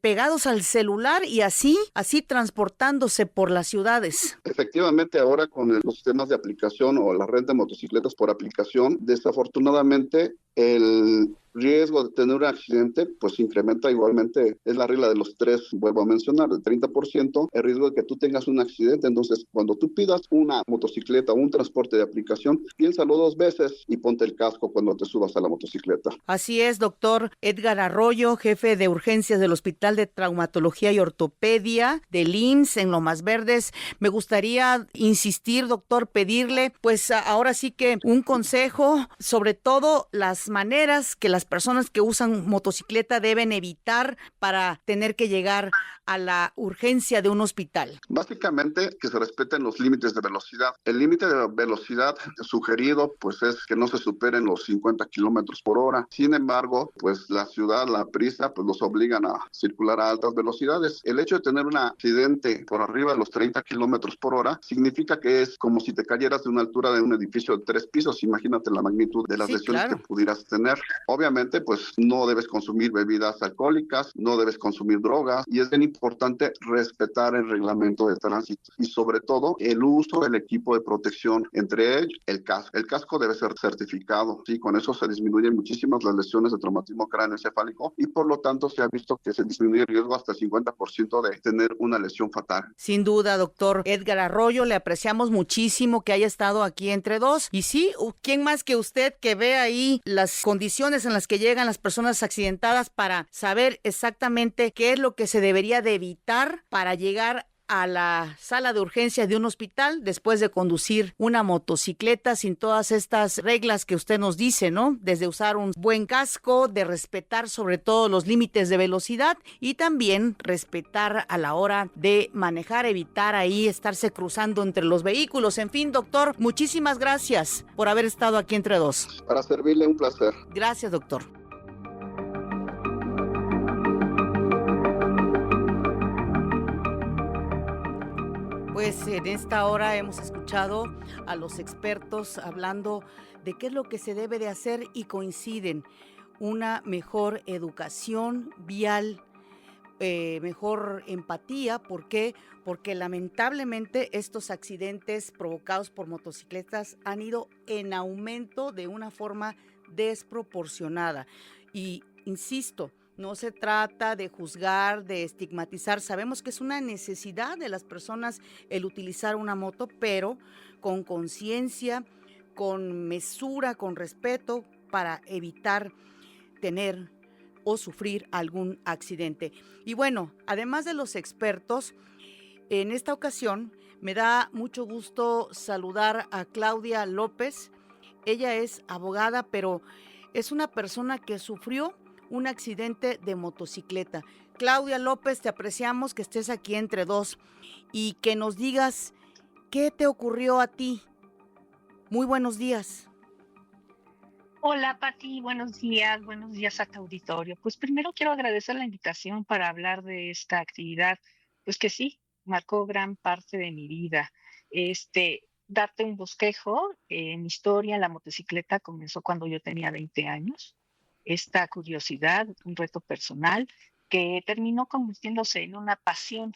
pegados al celular y así transportándose por las ciudades. Efectivamente, ahora con los sistemas de aplicación o la renta de motocicletas por aplicación, desafortunadamente el riesgo de tener un accidente pues incrementa igualmente, es la regla de los 3, vuelvo a mencionar, el 30%, el riesgo de que tú tengas un accidente. Entonces, cuando tú pidas una motocicleta o un transporte de aplicación, piénsalo 2 veces y ponte el casco cuando te subas a la motocicleta. Así es, doctor Edgar Arroyo, jefe de urgencias del Hospital de Traumatología y Ortopedia del IMSS en Lomas Verdes. Me gustaría insistir, doctor, pedirle, pues ahora sí que un consejo, sobre todo las maneras que las personas que usan motocicleta deben evitar para tener que llegar a la urgencia de un hospital. Básicamente que se respeten los límites de velocidad. El límite de velocidad sugerido pues es que no se superen los 50 kilómetros por hora. Sin embargo, pues la ciudad, la prisa, pues los obligan a circular a altas velocidades. El hecho de tener un accidente por arriba de los 30 kilómetros por hora significa que es como si te cayeras de una altura de un edificio de 3 pisos. Imagínate la magnitud de las lesiones que pudieras tener. Obviamente, pues no debes consumir bebidas alcohólicas, no debes consumir drogas y es bien importante respetar el reglamento de tránsito y sobre todo el uso del equipo de protección, entre ellos el casco. El casco debe ser certificado, sí, con eso se disminuyen muchísimas las lesiones de traumatismo cráneoencefálico y por lo tanto se ha visto que se disminuye el riesgo hasta el 50% de tener una lesión fatal. Sin duda, doctor Edgar Arroyo, le apreciamos muchísimo que haya estado aquí entre dos y sí, ¿quién más que usted que ve ahí las condiciones en las que llegan las personas accidentadas para saber exactamente qué es lo que se debería de evitar para llegar a la sala de urgencias de un hospital después de conducir una motocicleta sin todas estas reglas que usted nos dice, ¿no? Desde usar un buen casco, de respetar sobre todo los límites de velocidad y también respetar a la hora de manejar, evitar ahí estarse cruzando entre los vehículos. En fin, doctor, muchísimas gracias por haber estado aquí entre dos. Para servirle, un placer. Gracias, doctor. Pues en esta hora hemos escuchado a los expertos hablando de qué es lo que se debe de hacer y coinciden. Una mejor educación vial, mejor empatía. ¿Por qué? Porque lamentablemente estos accidentes provocados por motocicletas han ido en aumento de una forma desproporcionada. Y insisto, no se trata de juzgar, de estigmatizar. Sabemos que es una necesidad de las personas el utilizar una moto, pero con conciencia, con mesura, con respeto, para evitar tener o sufrir algún accidente. Y bueno, además de los expertos, en esta ocasión me da mucho gusto saludar a Claudia López. Ella es abogada, pero es una persona que sufrió un accidente de motocicleta. Claudia López, te apreciamos que estés aquí entre dos y que nos digas qué te ocurrió a ti. Muy buenos días. Hola Pati, buenos días a tu auditorio. Pues primero quiero agradecer la invitación para hablar de esta actividad, pues que sí, marcó gran parte de mi vida. Darte un bosquejo, mi historia en la motocicleta comenzó cuando yo tenía 20 años. Esta curiosidad, un reto personal que terminó convirtiéndose en una pasión.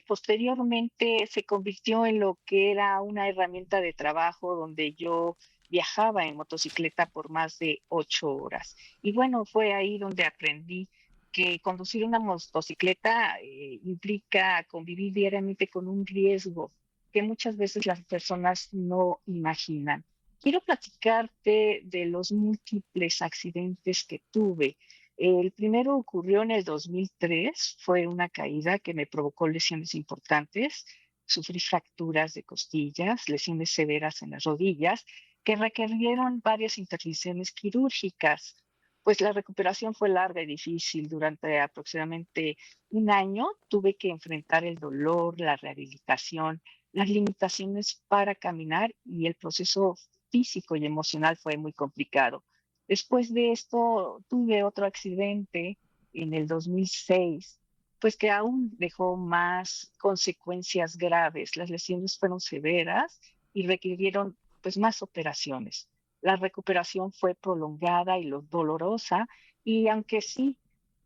Posteriormente se convirtió en lo que era una herramienta de trabajo donde yo viajaba en motocicleta por más de 8 horas. Y bueno, fue ahí donde aprendí que conducir una motocicleta implica convivir diariamente con un riesgo que muchas veces las personas no imaginan. Quiero platicarte de los múltiples accidentes que tuve. El primero ocurrió en el 2003, fue una caída que me provocó lesiones importantes, sufrí fracturas de costillas, lesiones severas en las rodillas, que requirieron varias intervenciones quirúrgicas. Pues la recuperación fue larga y difícil. Durante aproximadamente un año tuve que enfrentar el dolor, la rehabilitación, las limitaciones para caminar y el proceso físico y emocional fue muy complicado. Después de esto tuve otro accidente en el 2006, pues que aún dejó más consecuencias graves. Las lesiones fueron severas y requirieron pues más operaciones. La recuperación fue prolongada y dolorosa y aunque sí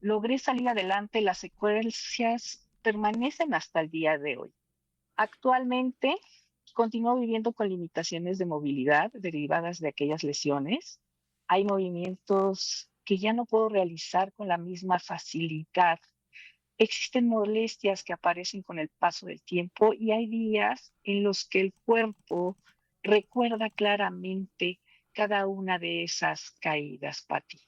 logré salir adelante, las secuelas permanecen hasta el día de hoy. Actualmente continúo viviendo con limitaciones de movilidad derivadas de aquellas lesiones. Hay movimientos que ya no puedo realizar con la misma facilidad. Existen molestias que aparecen con el paso del tiempo y hay días en los que el cuerpo recuerda claramente cada una de esas caídas, Pati.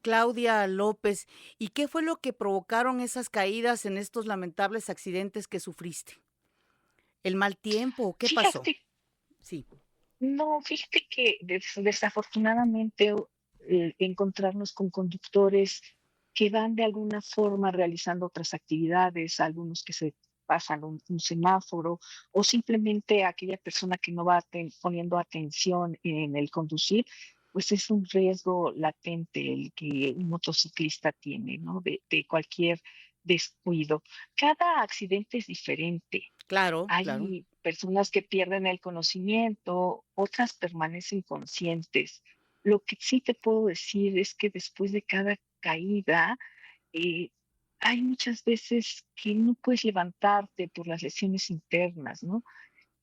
Claudia López, ¿y qué fue lo que provocaron esas caídas en estos lamentables accidentes que sufriste? ¿El mal tiempo o qué pasó? Fíjate, Sí. no, fíjate que desafortunadamente encontrarnos con conductores que van de alguna forma realizando otras actividades, algunos que se pasan un semáforo o simplemente aquella persona que no va poniendo atención en el conducir, pues es un riesgo latente el que un motociclista tiene, ¿no? De cualquier descuido. Cada accidente es diferente. Claro, claro. Hay personas que pierden el conocimiento, otras permanecen conscientes. Lo que sí te puedo decir es que después de cada caída, eh, hay muchas veces que no puedes levantarte por las lesiones internas, ¿no?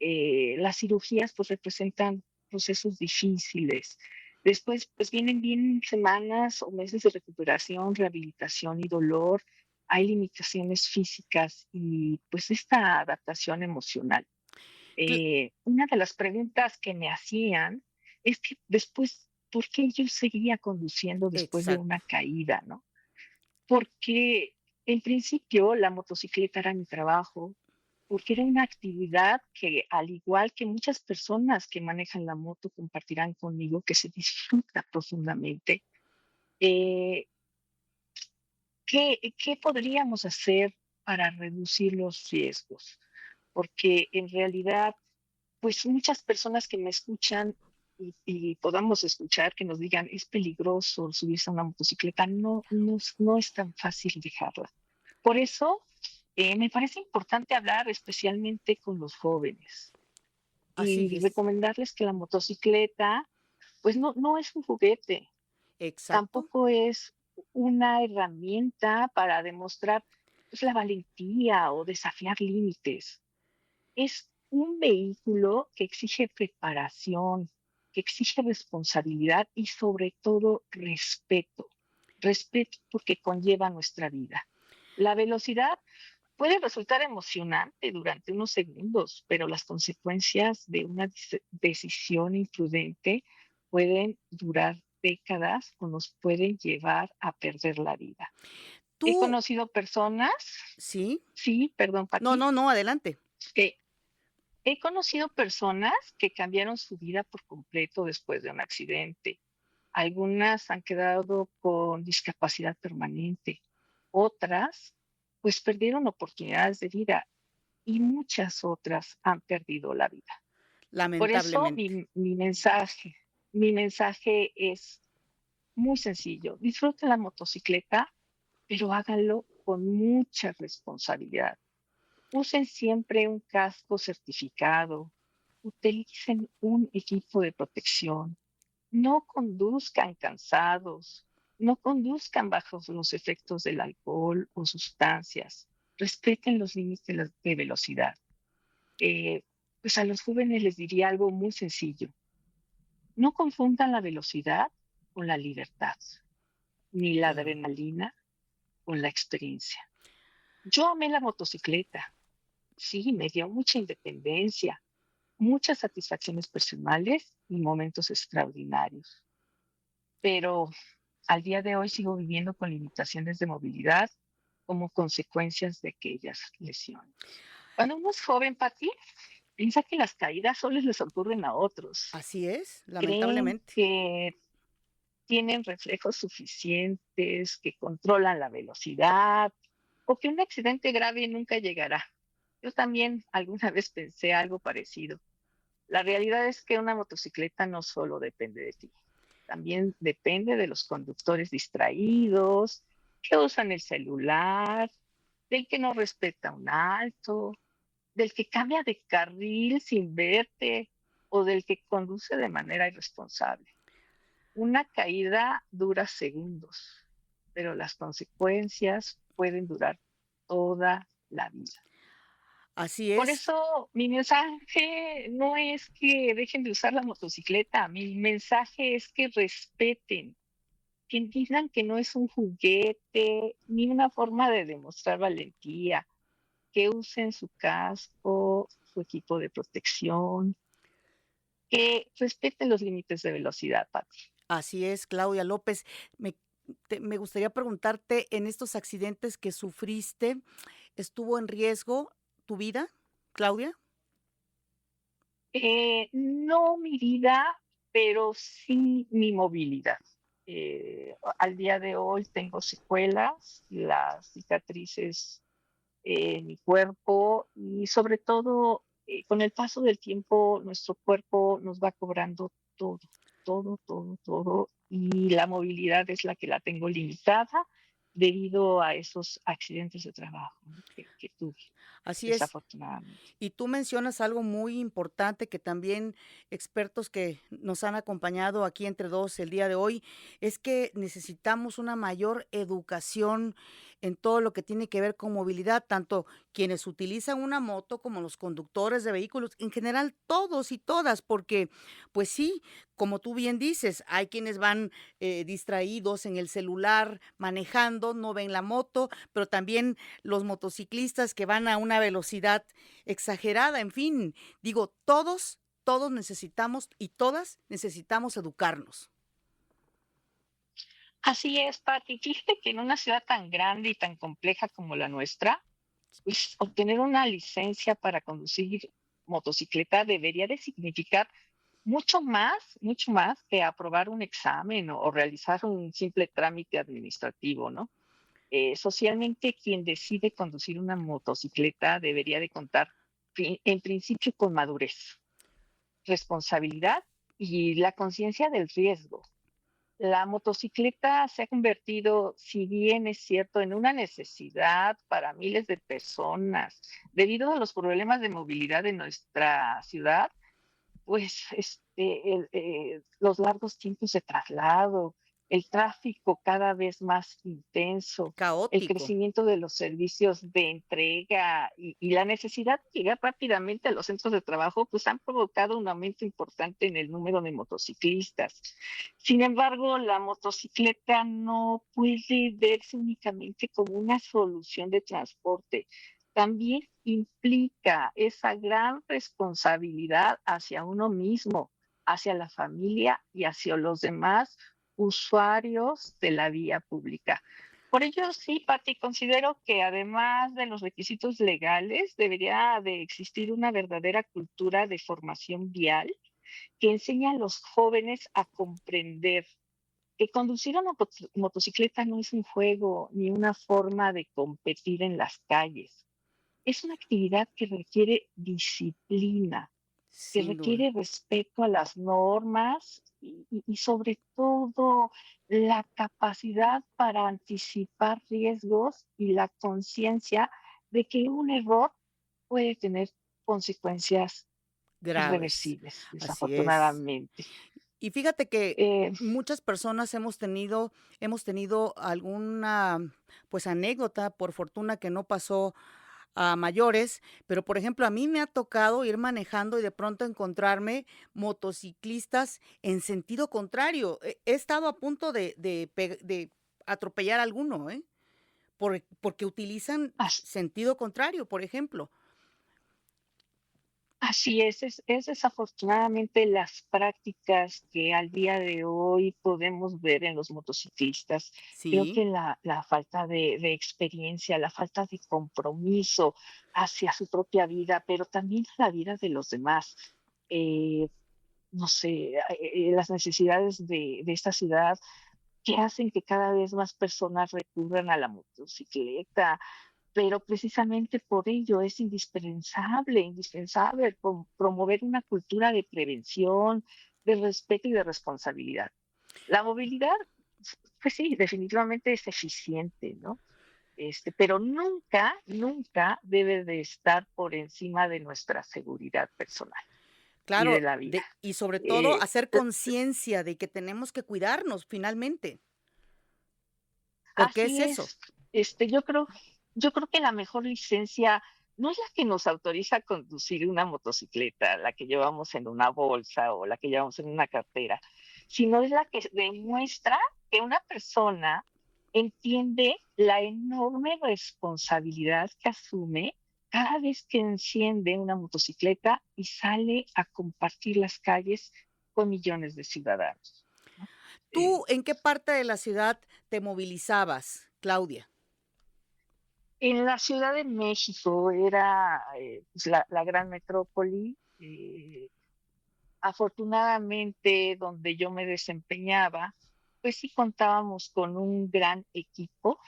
Las cirugías pues representan procesos difíciles. Después pues vienen semanas o meses de recuperación, rehabilitación y dolor. Hay limitaciones físicas y pues esta adaptación emocional. Cl- Una de las preguntas que me hacían es que después, ¿por qué yo seguía conduciendo después de Exacto. una caída, no? Porque en principio la motocicleta era mi trabajo, porque era una actividad que, al igual que muchas personas que manejan la moto, compartirán conmigo que se disfruta profundamente. Eh, ¿Qué podríamos hacer para reducir los riesgos? Porque en realidad, pues muchas personas que me escuchan y podamos escuchar que nos digan es peligroso subirse a una motocicleta, no es tan fácil dejarla. Por eso me parece importante hablar especialmente con los jóvenes Así y es. recomendarles que la motocicleta, pues no es un juguete, Exacto. tampoco es una herramienta para demostrar pues, la valentía o desafiar límites. Es un vehículo que exige preparación, que exige responsabilidad y sobre todo respeto. Respeto porque conlleva nuestra vida. La velocidad puede resultar emocionante durante unos segundos, pero las consecuencias de una decisión imprudente pueden durar décadas o nos pueden llevar a perder la vida. He Tú, conocido personas, sí, sí, perdón, no, Pati, no, no, adelante. eh, he conocido personas que cambiaron su vida por completo después de un accidente. Algunas han quedado con discapacidad permanente, otras pues perdieron oportunidades de vida y muchas otras han perdido la vida. Por eso Lamentablemente. mi mensaje es muy sencillo. Disfruten la motocicleta, pero háganlo con mucha responsabilidad. Usen siempre un casco certificado. Utilicen un equipo de protección. No conduzcan cansados. No conduzcan bajo los efectos del alcohol o sustancias. Respeten los límites de velocidad. Eh, pues a los jóvenes les diría algo muy sencillo. No confundan la velocidad con la libertad, ni la Claro. adrenalina con la experiencia. Yo amé la motocicleta. Sí, me dio mucha independencia, muchas satisfacciones personales y momentos extraordinarios. Pero al día de hoy sigo viviendo con limitaciones de movilidad como consecuencias de aquellas lesiones. Cuando uno es joven, Pati, piensa que las caídas solo les ocurren a otros. Así es, Creen lamentablemente. que tienen reflejos suficientes, que controlan la velocidad o que un accidente grave nunca llegará. Yo también alguna vez pensé algo parecido. La realidad es que una motocicleta no solo depende de ti, también depende de los conductores distraídos, que usan el celular, del que no respeta un alto, del que cambia de carril sin verte o del que conduce de manera irresponsable. Una caída dura segundos, pero las consecuencias pueden durar toda la vida. Así Por es. eso mi mensaje no es que dejen de usar la motocicleta, mi mensaje es que respeten, que entiendan que no es un juguete ni una forma de demostrar valentía, que usen su casco, su equipo de protección, que respeten los límites de velocidad, Pati. Así es, Claudia López. Me, me gustaría preguntarte, en estos accidentes que sufriste, ¿estuvo en riesgo tu vida, Claudia? No mi vida, pero sí mi movilidad. Al día de hoy tengo secuelas, las cicatrices en mi cuerpo y sobre todo con el paso del tiempo nuestro cuerpo nos va cobrando todo, todo, todo, todo y la movilidad es la que la tengo limitada debido a esos accidentes de trabajo, ¿no? que tuve, Así es. desafortunadamente. Y tú mencionas algo muy importante que también expertos que nos han acompañado aquí entre dos el día de hoy, es que necesitamos una mayor educación en todo lo que tiene que ver con movilidad, tanto quienes utilizan una moto como los conductores de vehículos, en general todos y todas, porque pues sí, como tú bien dices, hay quienes van distraídos en el celular manejando, no ven la moto, pero también los motociclistas que van a una velocidad exagerada, en fin, digo, todos necesitamos y todas necesitamos educarnos. Así es, Pati. Fíjate que en una ciudad tan grande y tan compleja como la nuestra, pues obtener una licencia para conducir motocicleta debería de significar mucho más que aprobar un examen o realizar un simple trámite administrativo, ¿no? Socialmente, quien decide conducir una motocicleta debería de contar en principio con madurez, responsabilidad y la conciencia del riesgo. La motocicleta se ha convertido, si bien es cierto, en una necesidad para miles de personas debido a los problemas de movilidad de nuestra ciudad, pues los largos tiempos de traslado, el tráfico cada vez más intenso, el Caótico. crecimiento de los servicios de entrega y la necesidad de llegar rápidamente a los centros de trabajo, pues han provocado un aumento importante en el número de motociclistas. Sin embargo, la motocicleta no puede verse únicamente como una solución de transporte, también implica esa gran responsabilidad hacia uno mismo, hacia la familia y hacia los demás, usuarios de la vía pública. Por ello, sí, Pati, considero que además de los requisitos legales, debería de existir una verdadera cultura de formación vial que enseñe a los jóvenes a comprender que conducir una motocicleta no es un juego ni una forma de competir en las calles. Es una actividad que requiere disciplina, que Sin duda. requiere respeto a las normas y sobre todo la capacidad para anticipar riesgos y la conciencia de que un error puede tener consecuencias Graves. irreversibles, Así es. desafortunadamente. Y fíjate que Eh, muchas personas hemos tenido alguna, pues, anécdota, por fortuna que no pasó a mayores, pero, por ejemplo, a mí me ha tocado ir manejando y de pronto encontrarme motociclistas en sentido contrario. He estado a punto de atropellar a alguno, ¿eh? Porque utilizan as- sentido contrario, por ejemplo. Así es desafortunadamente las prácticas que al día de hoy podemos ver en los motociclistas. Creo Sí, que la falta de experiencia, la falta de compromiso hacia su propia vida, pero también la vida de los demás. Eh, no sé, las necesidades de esta ciudad que hacen que cada vez más personas recurran a la motocicleta, pero precisamente por ello es indispensable promover una cultura de prevención, de respeto y de responsabilidad. La movilidad, pues sí, definitivamente es eficiente, ¿no? Pero nunca debe de estar por encima de nuestra seguridad personal y de claro, la vida. y sobre todo Eh, hacer conciencia de que tenemos que cuidarnos finalmente, porque es Así eso. es. Yo creo que la mejor licencia no es la que nos autoriza a conducir una motocicleta, la que llevamos en una bolsa o la que llevamos en una cartera, sino es la que demuestra que una persona entiende la enorme responsabilidad que asume cada vez que enciende una motocicleta y sale a compartir las calles con millones de ciudadanos, ¿no? Eh, ¿Tú en qué parte de la ciudad te movilizabas, Claudia? En la Ciudad de México era pues, la gran metrópoli. Afortunadamente, donde yo me desempeñaba, pues sí contábamos con un gran equipo.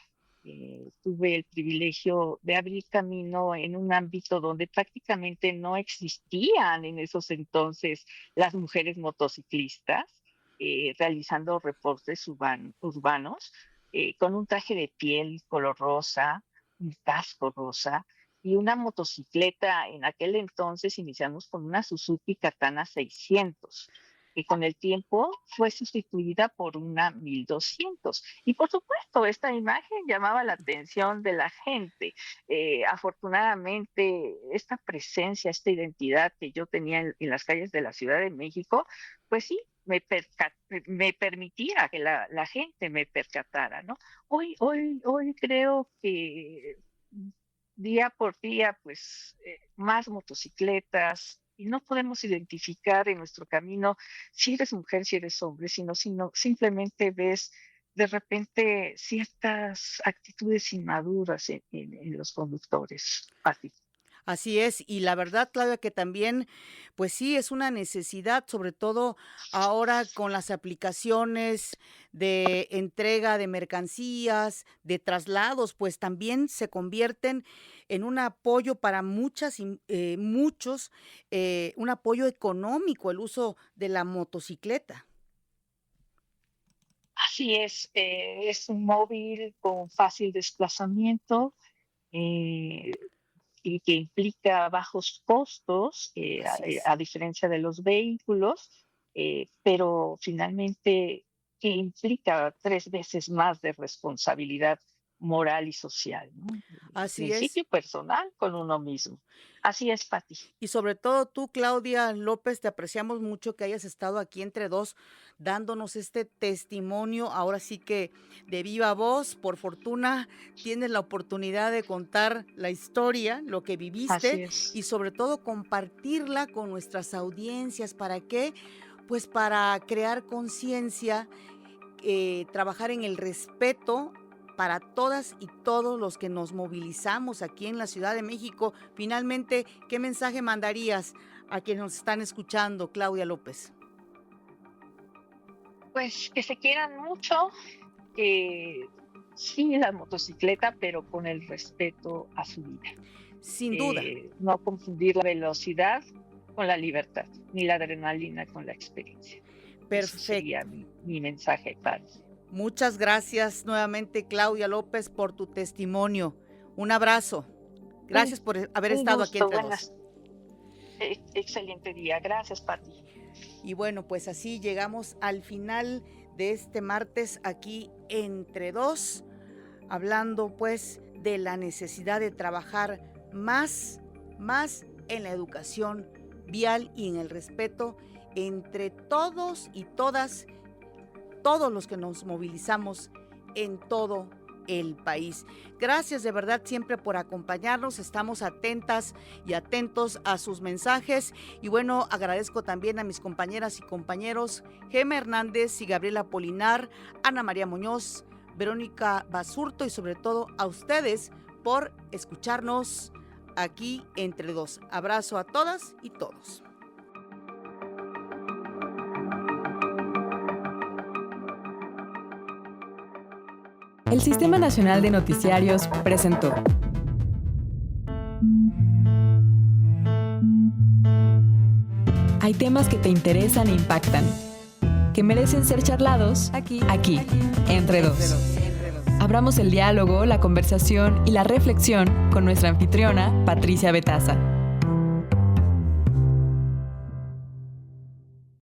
Tuve el privilegio de abrir camino en un ámbito donde prácticamente no existían en esos entonces las mujeres motociclistas, realizando reportes urbanos, con un traje de piel color rosa, un casco rosa y una motocicleta. En aquel entonces iniciamos con una Suzuki Katana 600, que con el tiempo fue sustituida por una 1200. Y por supuesto, esta imagen llamaba la atención de la gente. Afortunadamente, esta presencia, esta identidad que yo tenía en las calles de la Ciudad de México, pues sí, me permitía que la gente me percatara, ¿no? Hoy creo que día por día, pues más motocicletas y no podemos identificar en nuestro camino si eres mujer, si eres hombre, sino simplemente ves de repente ciertas actitudes inmaduras en los conductores. Así. Así es, y la verdad, Claudia, que también, pues sí, es una necesidad, sobre todo ahora con las aplicaciones de entrega de mercancías, de traslados, pues también se convierten en un apoyo para muchos, un apoyo económico el uso de la motocicleta. Así es un móvil con fácil desplazamiento, eh, y que implica bajos costos, Así es. a diferencia de los vehículos, pero finalmente que implica 3 veces más de responsabilidad moral y social, ¿no? En Así es. principio personal con uno mismo. Así es, Pati. Y sobre todo tú, Claudia López, te apreciamos mucho que hayas estado aquí entre dos, dándonos este testimonio, ahora sí que de viva voz. Por fortuna tienes la oportunidad de contar la historia, lo que Así viviste es. y sobre todo compartirla con nuestras audiencias. ¿Para qué? Pues para crear conciencia trabajar en el respeto para todas y todos los que nos movilizamos aquí en la Ciudad de México. Finalmente, ¿qué mensaje mandarías a quienes nos están escuchando, Claudia López? Pues que se quieran mucho, sí la motocicleta, pero con el respeto a su vida. Sin duda. No confundir la velocidad con la libertad, ni la adrenalina con la experiencia. Perfecto. Ese sería mi mensaje, padre. Muchas gracias nuevamente, Claudia López, por tu testimonio. Un abrazo. Gracias por haber estado aquí entre dos. Excelente día. Gracias, Pati. Y bueno, pues así llegamos al final de este martes aquí entre dos, hablando pues de la necesidad de trabajar más en la educación vial y en el respeto entre todos y todas, todos los que nos movilizamos en todo el país. Gracias de verdad siempre por acompañarnos, estamos atentas y atentos a sus mensajes y bueno, agradezco también a mis compañeras y compañeros Gema Hernández y Gabriela Polinar, Ana María Muñoz, Verónica Basurto y sobre todo a ustedes por escucharnos aquí entre dos. Abrazo a todas y todos. El Sistema Nacional de Noticiarios presentó Hay temas que te interesan e impactan, que merecen ser charlados aquí, entre dos. Abramos el diálogo, la conversación y la reflexión con nuestra anfitriona, Patricia Betaza.